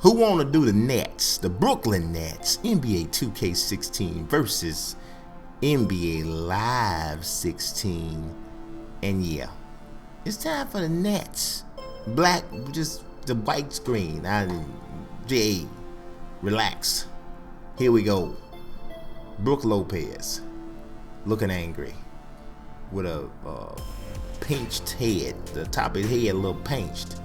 Who want to do the Nets, the Brooklyn Nets, NBA 2K16 versus NBA Live 16? And yeah, it's time for the Nets. Black, just the white screen. J. Relax. Here we go. Brook Lopez, looking angry, with a pinched head. The top of his head a little pinched.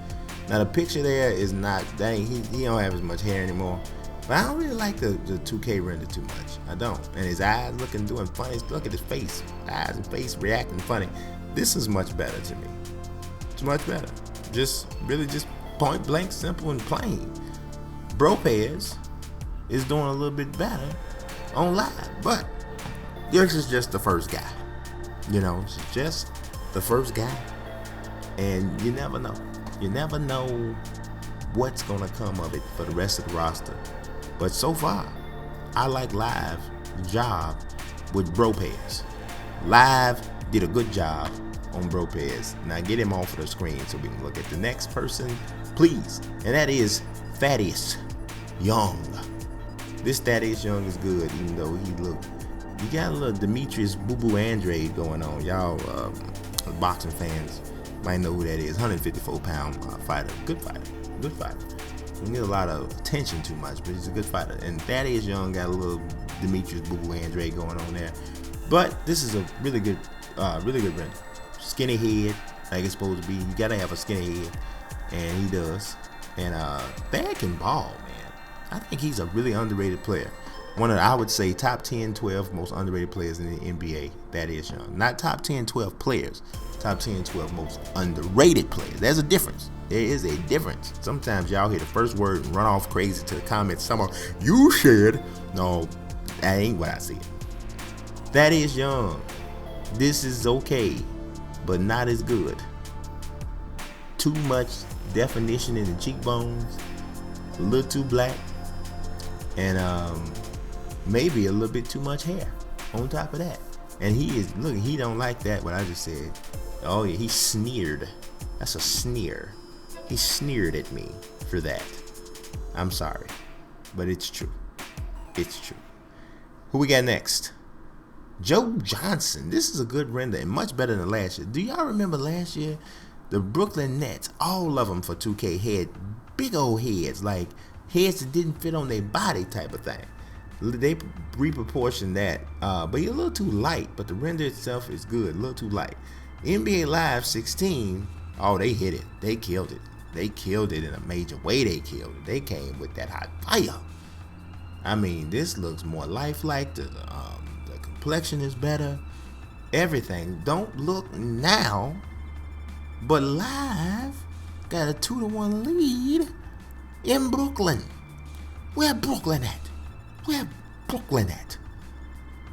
Now the picture there is not, he don't have as much hair anymore. But I don't really like the 2K render too much. I don't. And his eyes doing funny. Look at his face. Eyes and face reacting funny. This is much better to me. It's much better. Just point blank, simple and plain. Bropez is doing a little bit better on live. But this is just the first guy. It's just the first guy. And you never know. You never know what's going to come of it for the rest of the roster. But so far, I like Live job with Bropez. Live did a good job on Bropez. Now get him off of the screen so we can look at the next person, please. And that is Thaddeus Young. This Thaddeus Young is good, even though you got a little Demetrius Boo Boo Andrade going on. Y'all boxing fans might know who that is. 154-pound fighter. Good fighter. He need a lot of attention too much, but he's a good fighter. And Thaddeus Young got a little Demetrius Boo Boo Andrade going on there. But this is a really good render. Skinny head, like it's supposed to be. You gotta have a skinny head, and he does. And Thad can ball, man. I think he's a really underrated player. One of, I would say, top 10, 12 most underrated players in the NBA. Thaddeus Young. Not top 10, 12 players. Top 10, 12 most underrated players. There's a difference. There is a difference. Sometimes y'all hear the first word and run off crazy to the comments. Someone, you said. No, that ain't what I said. Thaddeus Young. This is okay, but not as good. Too much definition in the cheekbones. A little too black. And maybe a little bit too much hair on top of that. And he don't like that, what I just said. Oh yeah, he sneered. That's a sneer. He sneered at me for that. I'm sorry, but it's true. It's true. Who we got next? Joe Johnson. This is a good render and much better than last year. Do y'all remember last year? The Brooklyn Nets, all of them for 2K had big old heads, like heads that didn't fit on their body type of thing. They reproportioned that, but he's a little too light, but the render itself is good, a little too light. NBA Live 16, oh, they hit it. They killed it. They killed it in a major way. They killed it. They came with that hot fire. I mean, this looks more lifelike. The complexion is better. Everything. Don't look now, but Live got a 2-1 lead in Brooklyn. Where Brooklyn at? Where Brooklyn at?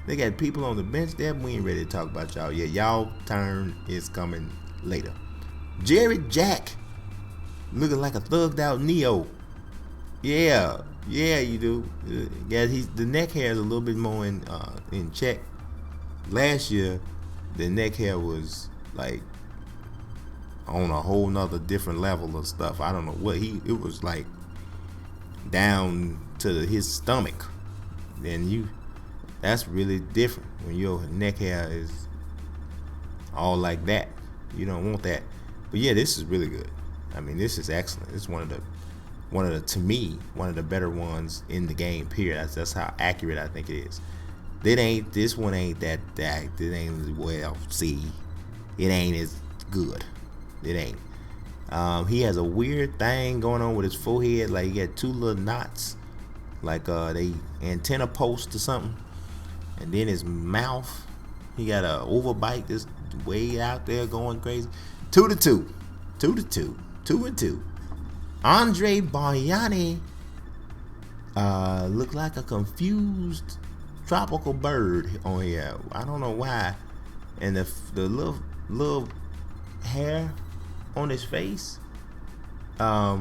They got people on the bench there. We ain't ready to talk about y'all yet. Y'all turn is coming later. Jared Jack looking like a thugged out Neo. Yeah, you do. Yeah, the neck hair is a little bit more in check. Last year, the neck hair was like on a whole nother different level of stuff. I don't know what it was like down to his stomach. And that's really different when your neck hair is all like that. You don't want that. But yeah, this is really good. I mean, this is excellent. It's one of the to me, one of the better ones in the game, period. That's how accurate I think it is. This one ain't that it ain't, well, see, it ain't as good. It ain't. He has a weird thing going on with his forehead, like he got two little knots, like they antenna post or something. And then his mouth, he got a overbite just way out there going crazy. 2-2. 2-2. Andre Bargnani looked like a confused tropical bird on here. I don't know why. And the little hair on his face, I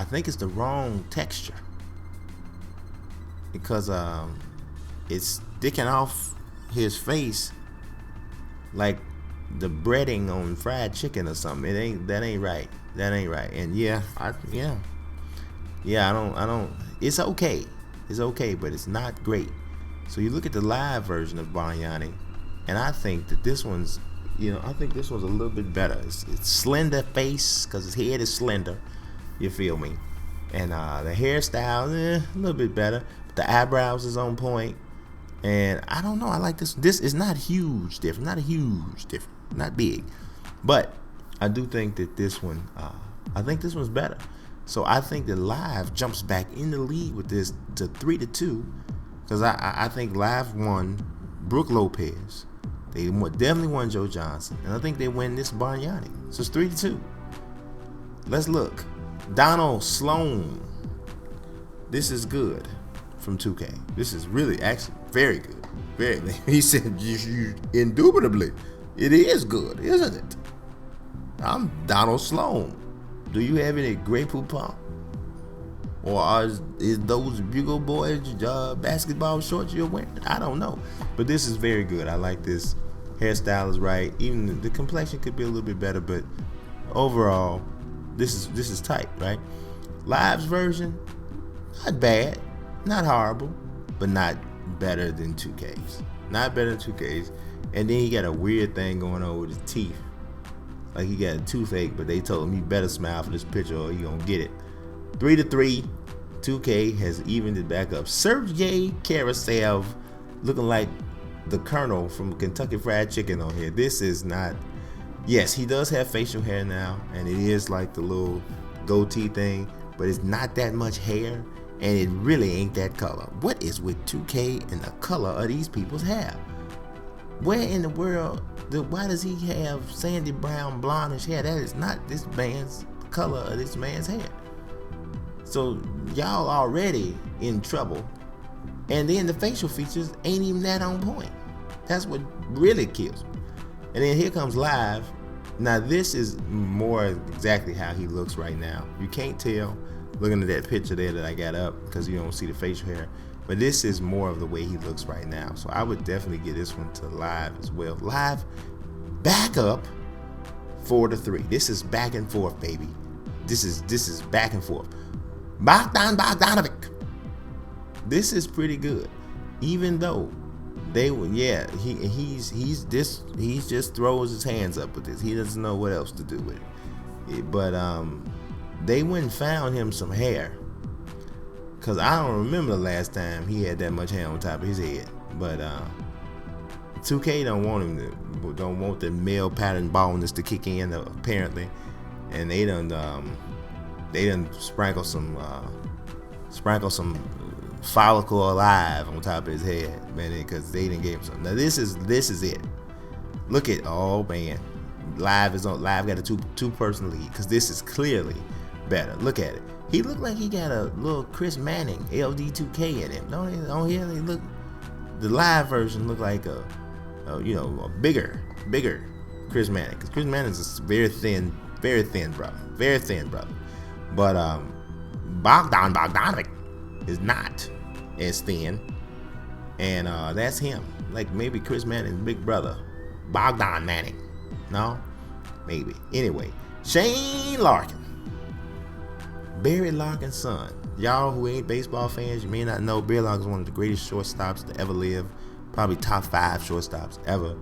think it's the wrong texture, because it's sticking off his face like the breading on fried chicken or something. That ain't right. And yeah, Yeah, I don't. It's okay. It's okay, but it's not great. So you look at the live version of Bargnani, and I think that this one's, I think this one's a little bit better. It's slender face because his head is slender. You feel me? And the hairstyle, a little bit better. But the eyebrows is on point. And I don't know. I like this. This is not huge different. Not a huge different. Not big. But I do think that this one, I think this one's better. So I think that Live jumps back in the lead with this to 3-2. Because I think Live won Brooke Lopez. They definitely won Joe Johnson. And I think they win this Bargnani. So it's 3-2. Let's look. Donald Sloan. This is good from 2K. This is really actually very good. Very. He said, indubitably, it is good, isn't it? I'm Donald Sloan. Do you have any Grey Poupon? Or is those Bugle Boys basketball shorts you're wearing? I don't know. But this is very good. I like this. Hairstyle is right. Even the complexion could be a little bit better, but overall, this is tight, right? Live's version, not bad, not horrible, but not better than 2K's. Not better than 2K's. And then he got a weird thing going on with his teeth. Like he got a toothache, but they told him he better smile for this picture or he gonna get it. 3-3. 2K has evened it back up. Sergey Karasev looking like the Colonel from Kentucky Fried Chicken on here. This is not. Yes, he does have facial hair now, and it is like the little goatee thing, but it's not that much hair, and it really ain't that color. What is with 2K and the color of these people's hair? Where in the world, why does he have sandy brown blondish hair? That is not this man's color of this man's hair. So y'all already in trouble, and then the facial features ain't even that on point. That's what really kills me. And then here comes Live. Now this is more exactly how he looks right now. You can't tell looking at that picture there that I got up because you don't see the facial hair. But this is more of the way he looks right now. So I would definitely give this one to Live as well. Live back up 4-3. This is back and forth, baby. This is back and forth. Bogdan Bogdanovic. This is pretty good. Even though they were, he just throws his hands up with this. He doesn't know what else to do with it. But they went and found him some hair. Cause I don't remember the last time he had that much hair on top of his head. But 2K don't want the male pattern baldness to kick in apparently, and they done sprinkle some follicle alive on top of his head, man, because they didn't give him something. Now this is it. Look at, oh man, Live got a two-person lead because this is clearly better. Look at it. He looked like he got a little Chris Manning LD2K in him. Don't he look? The Live version looked like a bigger Chris Manning, because Chris Manning is a very thin brother. But Bogdan Bogdanovic is not as thin, and that's him. Like maybe Chris Manning's big brother, Bogdan Manning. No, maybe. Anyway, Shane Larkin. Barry Larkin's son. Y'all who ain't baseball fans, you may not know Barry Larkin is one of the greatest shortstops to ever live. Probably top 5 shortstops ever.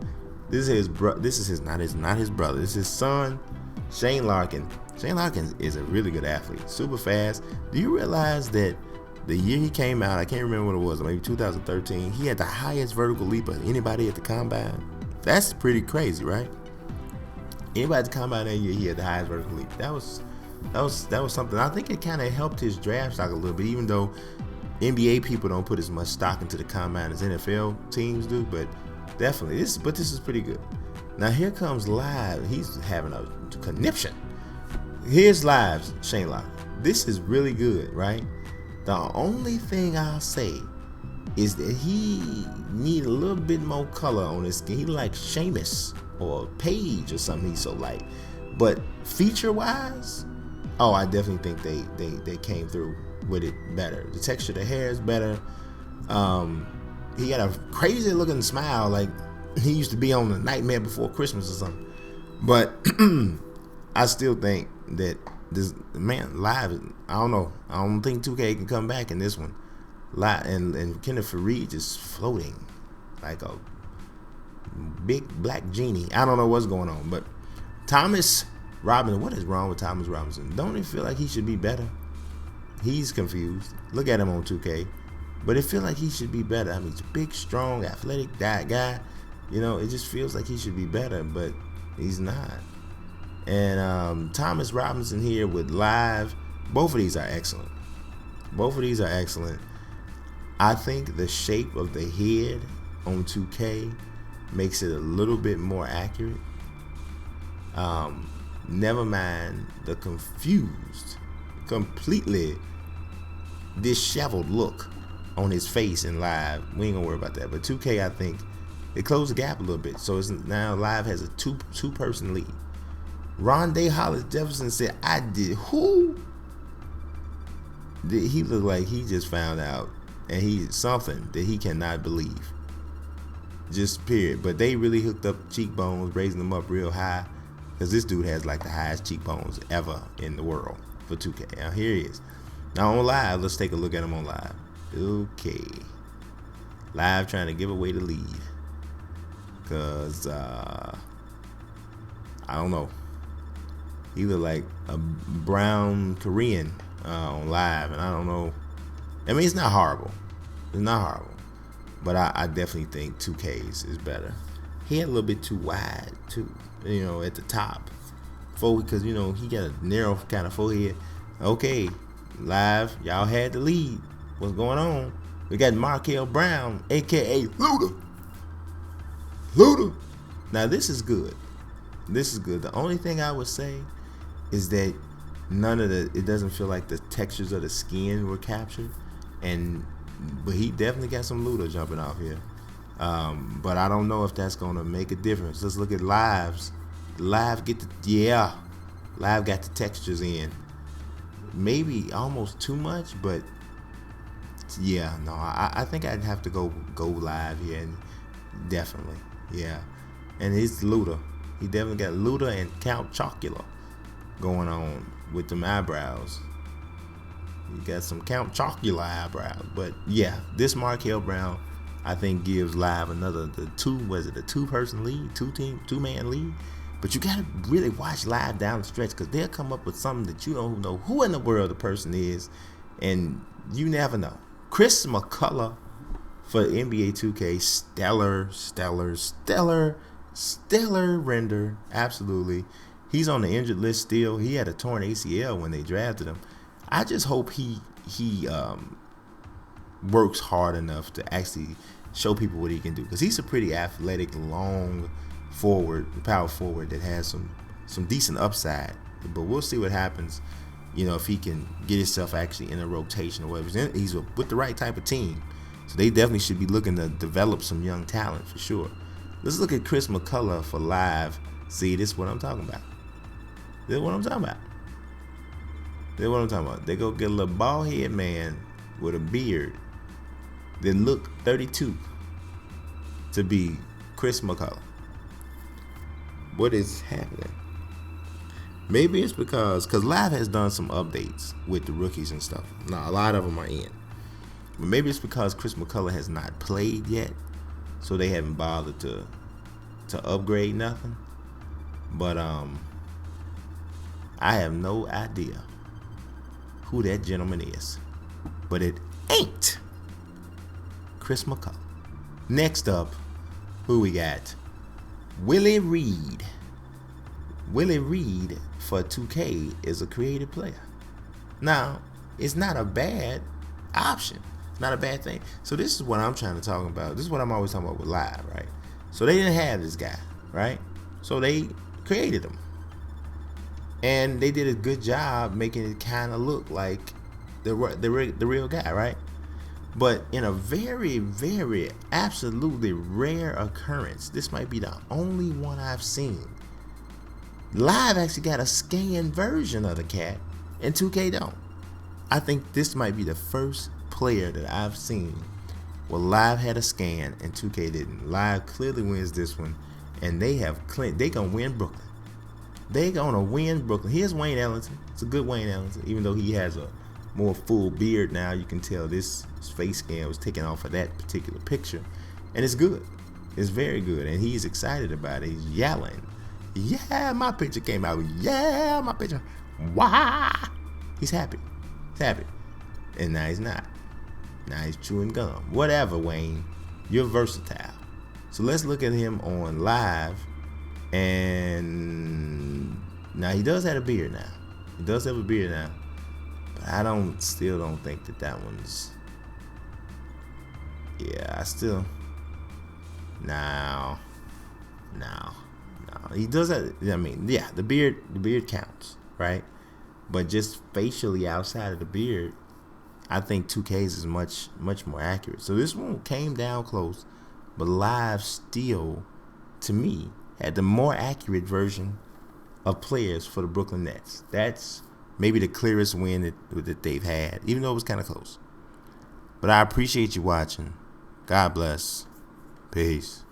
This is not his brother. This is his son, Shane Larkin. Shane Larkin is a really good athlete, super fast. Do you realize that the year he came out, I can't remember what it was, maybe 2013, he had the highest vertical leap of anybody at the combine? That's pretty crazy, right? Anybody at the combine that year, he had the highest vertical leap. That was something. I think it kind of helped his draft stock a little bit, even though NBA people don't put as much stock into the combine as NFL teams do. But definitely, this is pretty good. Now here comes Live. He's having a conniption. Here's Live's Shane Larkin. This is really good, right? The only thing I'll say is that he need a little bit more color on his skin. He like Sheamus or Paige or something. He's so light. But feature-wise, I definitely think they came through with it better. The texture of the hair is better. He got a crazy looking smile, like he used to be on The Nightmare Before Christmas or something. But I still think that this man live. I don't know. I don't think 2K can come back in this one. Live and Kenneth Fareed just floating like a big black genie. I don't know what's going on, but Thomas Robinson. What is wrong with Thomas Robinson? Don't it feel like he should be better? He's confused. Look at him on 2K, but it feels like he should be better. I mean, he's a big, strong, athletic guy. You know, it just feels like he should be better, but he's not. And Thomas Robinson here with live. Both of these are excellent. Both of these are excellent. I think the shape of the head on 2K makes it a little bit more accurate. Never mind the confused, completely disheveled look on his face in live. We ain't gonna worry about that. But 2K, I think, it closed the gap a little bit. So it's now live has a two-person lead. Rondé Hollis Jefferson said, "I did who?" He looked like he just found out, and he's something that he cannot believe. Just period. But they really hooked up cheekbones, raising them up real high, because this dude has like the highest cheekbones ever in the world for 2K. Now here he is. Now on live, let's take a look at him on live. Okay, live trying to give away the lead, cause I don't know. He looked like a brown Korean on live, and I don't know. I mean, it's not horrible. It's not horrible. But I definitely think 2K's is better. He had a little bit too wide, too, you know, at the top. Because, you know, he got a narrow kind of forehead. Okay, live, y'all had the lead. What's going on? We got Markel Brown, a.k.a. Luda. Now, this is good. This is good. The only thing I would say is that it doesn't feel like the textures of the skin were captured, but he definitely got some Luda jumping off here. But I don't know if that's gonna make a difference. Let's look at lives. Live got the textures in. Maybe almost too much, but yeah, no, I think I'd have to go live here, and definitely, yeah. And it's Luda. He definitely got Luda and Count Chocula going on with them eyebrows. You got some Count Chocula eyebrows. But yeah, this Markel Brown, I think, gives live another a two-person lead, two-man lead. But you gotta really watch live down the stretch, because they'll come up with something that you don't know who in the world the person is, and you never know. Chris McCullough for NBA 2K, stellar render, absolutely. He's on the injured list still. He had a torn ACL when they drafted him. I just hope he works hard enough to actually show people what he can do, because he's a pretty athletic, long power forward that has some decent upside. But we'll see what happens, you know, if he can get himself actually in a rotation or whatever. He's with the right type of team, so they definitely should be looking to develop some young talent for sure. Let's look at Chris McCullough for live. See, this is what I'm talking about. They go get a little bald head man with a beard that look 32 to be Chris McCullough. What is happening? Maybe it's because Live has done some updates with the rookies and stuff. Now, a lot of them are in. But maybe it's because Chris McCullough has not played yet, so they haven't bothered to upgrade nothing. But I have no idea who that gentleman is. But it ain't Chris McCullough. Next up, who we got? Willie Reed. Willie Reed for 2K is a creative player. Now, it's not a bad option. It's not a bad thing. So this is what I'm trying to talk about. This is what I'm always talking about with live, right? So they didn't have this guy, right? So they created him. And they did a good job making it kind of look like the real guy, right? But in a very, very absolutely rare occurrence, this might be the only one I've seen. Live actually got a scanned version of the cat, and 2K don't. I think this might be the first player that I've seen where Live had a scan and 2K didn't. Live clearly wins this one, and they gonna win Brooklyn. They're gonna win Brooklyn. Here's Wayne Ellington. It's a good Wayne Ellington, even though he has a more full beard now. You can tell this face scan was taken off of that particular picture, and it's good. It's very good, and he's excited about it. He's yelling, "Yeah, my picture came out. Yeah, my picture. Wah!" He's happy. He's happy, and now he's not. Now he's chewing gum. Whatever, Wayne. You're versatile. So let's look at him on live. And now he does have a beard now. He does have a beard now. But I still don't think that one's. Yeah, I still. No. He does have. I mean, yeah, the beard counts, right? But just facially outside of the beard, I think 2K's is much more accurate. So this one came down close, but live still, to me, had the more accurate version of players for the Brooklyn Nets. That's maybe the clearest win that they've had, even though it was kind of close. But I appreciate you watching. God bless. Peace.